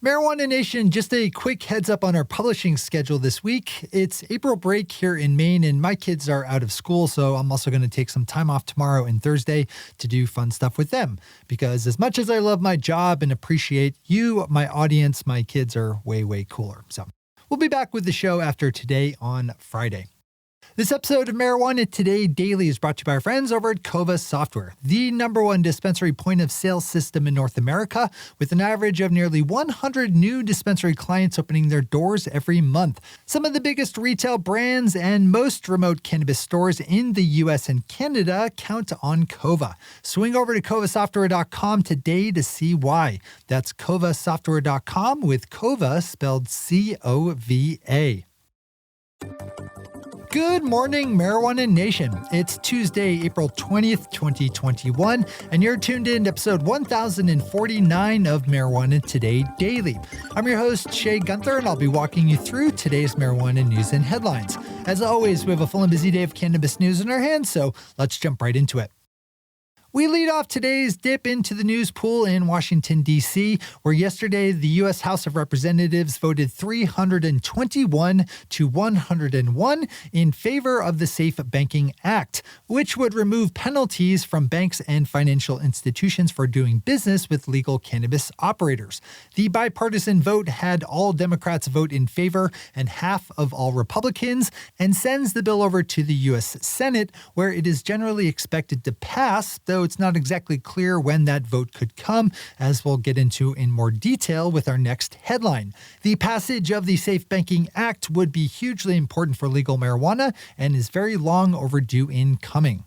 Marijuana Nation, just a quick heads up on our publishing schedule this week. It's April break here in Maine, and my kids are out of school, so I'm also going to take some time off tomorrow and Thursday to do fun stuff with them. Because as much as I love my job and appreciate you, my audience, my kids are way, way cooler. So we'll be back with the show after today on Friday. This episode of Marijuana Today Daily is brought to you by our friends over at Kova Software, the #1 dispensary point-of-sale system in North America, with an average of nearly 100 new dispensary clients opening their doors every month. Some of the biggest retail brands and most remote cannabis stores in the US and Canada count on Kova. Swing over to kovasoftware.com today to see why. That's kovasoftware.com with Kova spelled C-O-V-A. Good morning, Marijuana Nation. It's Tuesday, April 20th, 2021, and you're tuned in to episode 1049 of Marijuana Today Daily. I'm your host, Shay Gunther, and I'll be walking you through today's marijuana news and headlines. As always, we have a full and busy day of cannabis news in our hands, so let's jump right into it. We lead off today's dip into the news pool in Washington, D.C., where yesterday the U.S. House of Representatives voted 321 to 101 in favor of the Safe Banking Act, which would remove penalties from banks and financial institutions for doing business with legal cannabis operators. The bipartisan vote had all Democrats vote in favor and half of all Republicans, and sends the bill over to the U.S. Senate, where it is generally expected to pass, though it's not exactly clear when that vote could come, as we'll get into in more detail with our next headline. The passage of the Safe Banking Act would be hugely important for legal marijuana and is very long overdue in coming.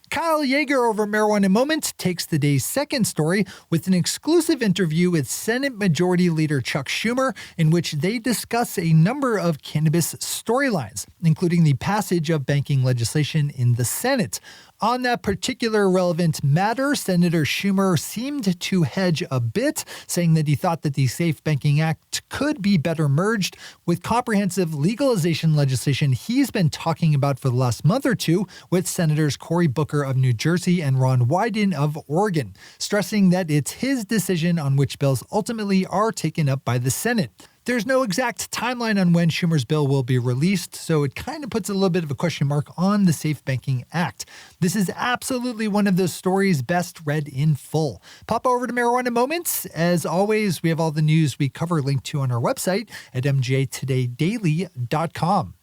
Kyle Yeager over Marijuana Moment takes the day's second story with an exclusive interview with Senate Majority Leader Chuck Schumer, in which they discuss a number of cannabis storylines, including the passage of banking legislation in the Senate. On that particular relevant matter, Senator Schumer seemed to hedge a bit, saying that he thought that the Safe Banking Act could be better merged with comprehensive legalization legislation he's been talking about for the last month or two with Senators Cory Booker of New Jersey and Ron Wyden of Oregon, stressing that it's his decision on which bills ultimately are taken up by the Senate. There's no exact timeline on when Schumer's bill will be released, so it kind of puts a little bit of a question mark on the Safe Banking Act. This is absolutely one of those stories best read in full. Pop over to Marijuana Moments. As always, we have all the news we cover linked to on our website at mjtodaydaily.com.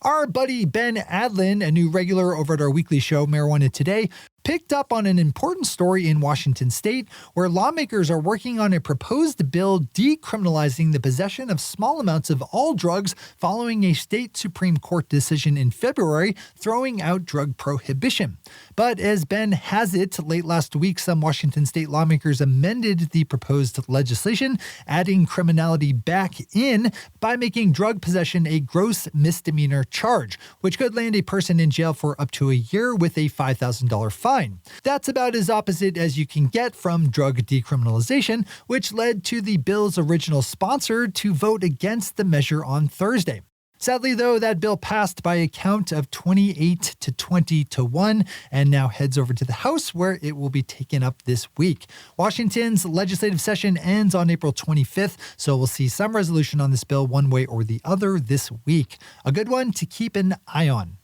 Our buddy Ben Adlin, a new regular over at our weekly show, Marijuana Today, picked up on an important story in Washington state where lawmakers are working on a proposed bill decriminalizing the possession of small amounts of all drugs following a state Supreme Court decision in February throwing out drug prohibition. But as Ben has it, late last week, some Washington state lawmakers amended the proposed legislation, adding criminality back in by making drug possession a gross misdemeanor charge, which could land a person in jail for up to a year with a $5,000 fine. That's about as opposite as you can get from drug decriminalization, which led to the bill's original sponsor to vote against the measure on Thursday. Sadly, though, that bill passed by a count of 28 to 20 to 1 and now heads over to the House, where it will be taken up this week. Washington's legislative session ends on April 25th, so we'll see some resolution on this bill one way or the other this week. A good one to keep an eye on.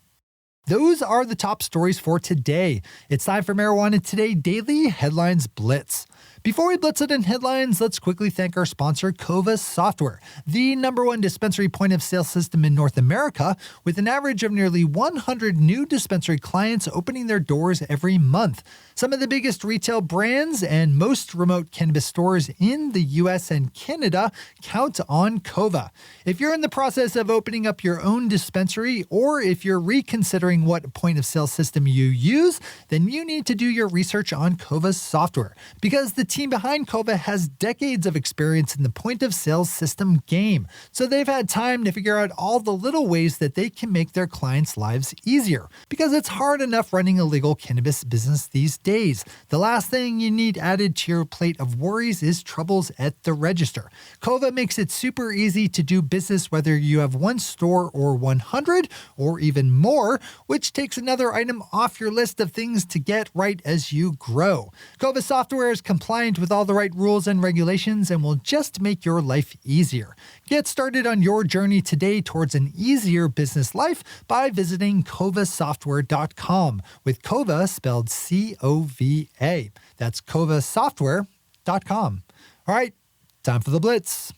Those are the top stories for today. It's time for Marijuana Today Daily Headlines Blitz. Before we blitz it in headlines, let's quickly thank our sponsor, Kova Software, the #1 dispensary point-of-sale system in North America, with an average of nearly 100 new dispensary clients opening their doors every month. Some of the biggest retail brands and most remote cannabis stores in the US and Canada count on Kova. If you're in the process of opening up your own dispensary, or if you're reconsidering what point-of-sale system you use, then you need to do your research on Kova's software, because the team behind Kova has decades of experience in the point-of-sale system game, so they've had time to figure out all the little ways that they can make their clients' lives easier, because it's hard enough running a legal cannabis business these days. The last thing you need added to your plate of worries is troubles at the register. Kova makes it super easy to do business whether you have one store or 100 or even more, which takes another item off your list of things to get right as you grow. Kova software is compliant compliant with all the right rules and regulations and will just make your life easier. Get started on your journey today towards an easier business life by visiting covasoftware.com, with Cova spelled C-O-V-A. That's covasoftware.com. All right, time for the Blitz.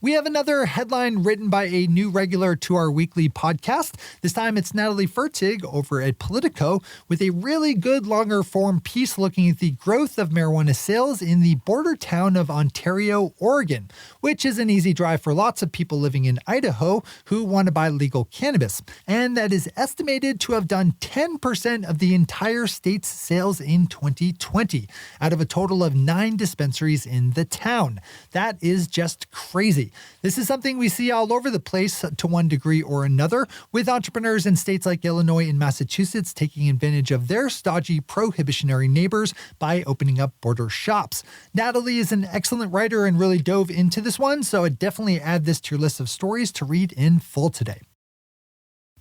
We have another headline written by a new regular to our weekly podcast. This time it's Natalie Fertig over at Politico with a really good longer form piece looking at the growth of marijuana sales in the border town of Ontario, Oregon, which is an easy drive for lots of people living in Idaho who want to buy legal cannabis. And that is estimated to have done 10% of the entire state's sales in 2020, out of a total of 9 dispensaries in the town. That is just crazy. This is something we see all over the place to one degree or another, with entrepreneurs in states like Illinois and Massachusetts taking advantage of their stodgy prohibitionary neighbors by opening up border shops. Natalie is an excellent writer and really dove into this one, so I'd definitely add this to your list of stories to read in full today.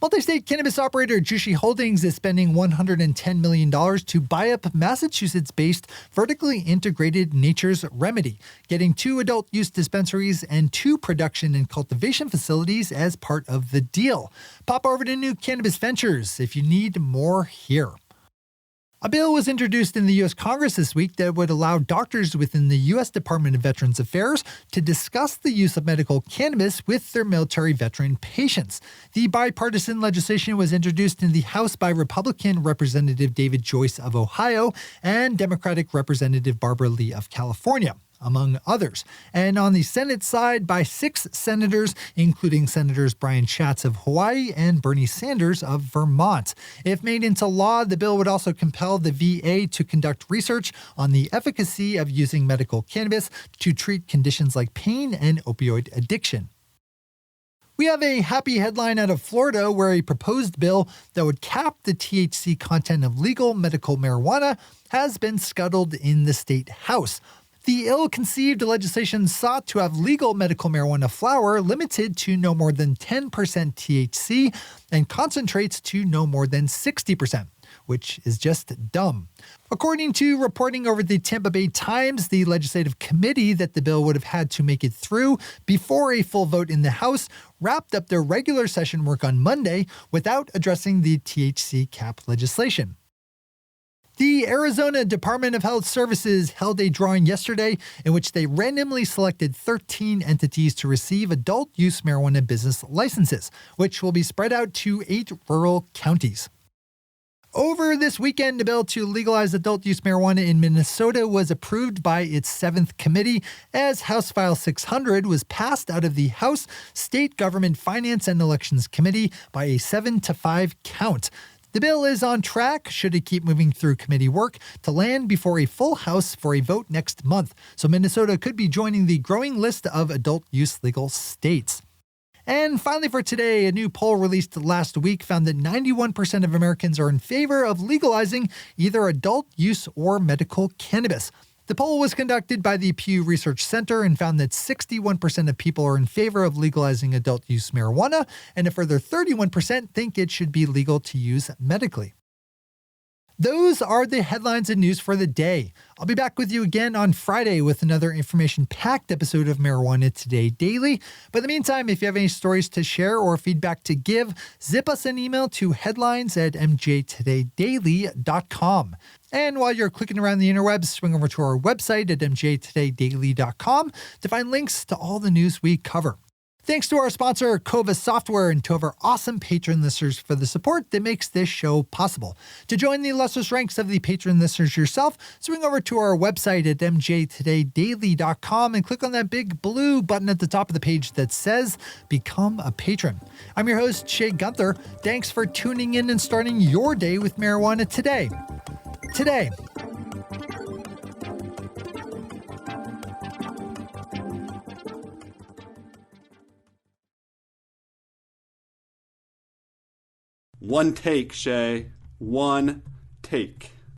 Multi-state cannabis operator Jushi Holdings is spending $110 million to buy up Massachusetts-based vertically integrated Nature's Remedy, getting 2 adult-use dispensaries and 2 production and cultivation facilities as part of the deal. Pop over to New Cannabis Ventures if you need more here. A bill was introduced in the U.S. Congress this week that would allow doctors within the U.S. Department of Veterans Affairs to discuss the use of medical cannabis with their military veteran patients. The bipartisan legislation was introduced in the House by Republican Representative David Joyce of Ohio and Democratic Representative Barbara Lee of California, among others, and on the Senate side by 6 senators, including Senators Brian Schatz of Hawaii and Bernie Sanders of Vermont. If made into law, the bill would also compel the VA to conduct research on the efficacy of using medical cannabis to treat conditions like pain and opioid addiction. We have a happy headline out of Florida where a proposed bill that would cap the THC content of legal medical marijuana has been scuttled in the state house. The ill-conceived legislation sought to have legal medical marijuana flower limited to no more than 10% THC and concentrates to no more than 60%, which is just dumb. According to reporting over the Tampa Bay Times, the legislative committee that the bill would have had to make it through before a full vote in the House wrapped up their regular session work on Monday without addressing the THC cap legislation. The Arizona Department of Health Services held a drawing yesterday in which they randomly selected 13 entities to receive adult-use marijuana business licenses, which will be spread out to 8 rural counties. Over this weekend, a bill to legalize adult-use marijuana in Minnesota was approved by its 7th committee as House File 600 was passed out of the House State Government Finance and Elections Committee by a 7-5 count. The bill is on track, should it keep moving through committee work, to land before a full House for a vote next month, so Minnesota could be joining the growing list of adult-use legal states. And finally for today, a new poll released last week found that 91% of Americans are in favor of legalizing either adult use or medical cannabis. The poll was conducted by the Pew Research Center and found that 61% of people are in favor of legalizing adult-use marijuana, and a further 31% think it should be legal to use medically. Those are the headlines and news for the day. I'll be back with you again on Friday with another information-packed episode of Marijuana Today Daily. But in the meantime, if you have any stories to share or feedback to give, zip us an email to headlines@mjtodaydaily.com. And while you're clicking around the interwebs, swing over to our website at mjtodaydaily.com to find links to all the news we cover. Thanks to our sponsor, Cova Software, and to our awesome patron listeners for the support that makes this show possible. To join the illustrious ranks of the patron listeners yourself, swing over to our website at mjtodaydaily.com and click on that big blue button at the top of the page that says Become a Patron. I'm your host, Shay Gunther. Thanks for tuning in and starting your day with marijuana today. Today. One take, Shay. One take.